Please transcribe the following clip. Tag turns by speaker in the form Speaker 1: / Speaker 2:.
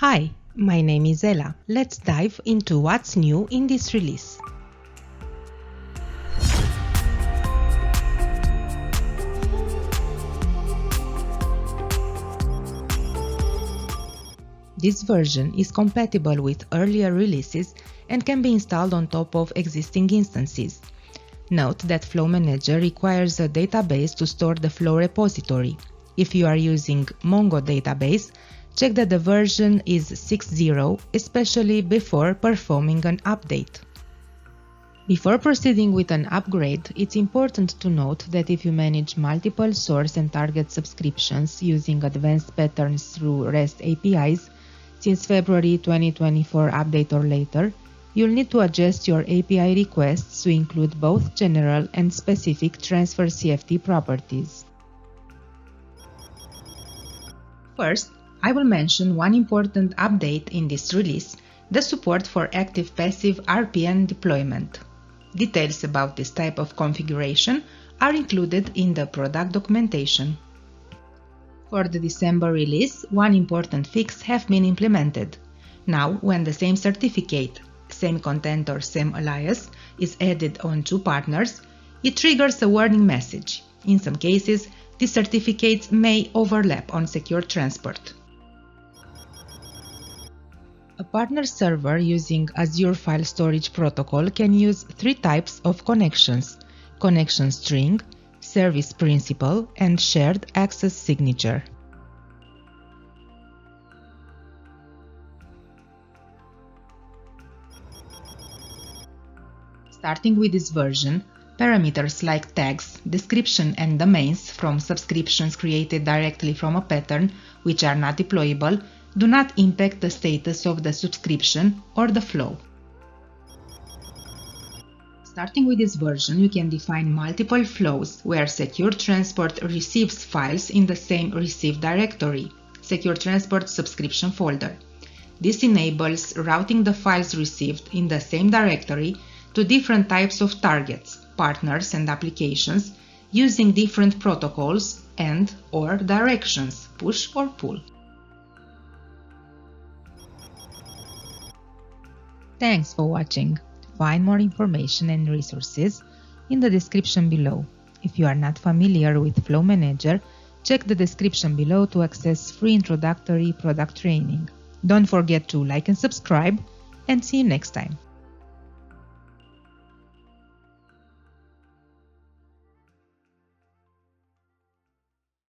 Speaker 1: Hi, my name is Ella. Let's dive into what's new in this release. This version is compatible with earlier releases and can be installed on top of existing instances. Note that Flow Manager requires a database to store the Flow repository. If you are using Mongo database, check that the version is 6.0, especially before performing an update. Before proceeding with an upgrade, it's important to note that if you manage multiple source and target subscriptions using advanced patterns through REST APIs, since February 2024 update or later, you'll need to adjust your API requests to include both general and specific transfer CFT properties. First, I will mention one important update in this release, the support for active-passive RPN deployment. Details about this type of configuration are included in the product documentation. For the December release, one important fix has been implemented. Now, when the same certificate, same content or same alias is added on two partners, it triggers a warning message. In some cases, these certificates may overlap on secure transport. A partner server using Azure File Storage Protocol can use three types of connections: connection string, service principal, and shared access signature. Starting with this version, parameters like tags, description, and domains from subscriptions created directly from a pattern, which are not deployable, do not impact the status of the subscription or the flow. Starting with this version, you can define multiple flows where Secure Transport receives files in the same receive directory, Secure Transport subscription folder. This enables routing the files received in the same directory to different types of targets, partners, and applications using different protocols and/or directions, push or pull. Thanks for watching. Find more information and resources in the description below. If you are not familiar with Flow Manager, check the description below to access free introductory product training. Don't forget to like and subscribe, and see you next time.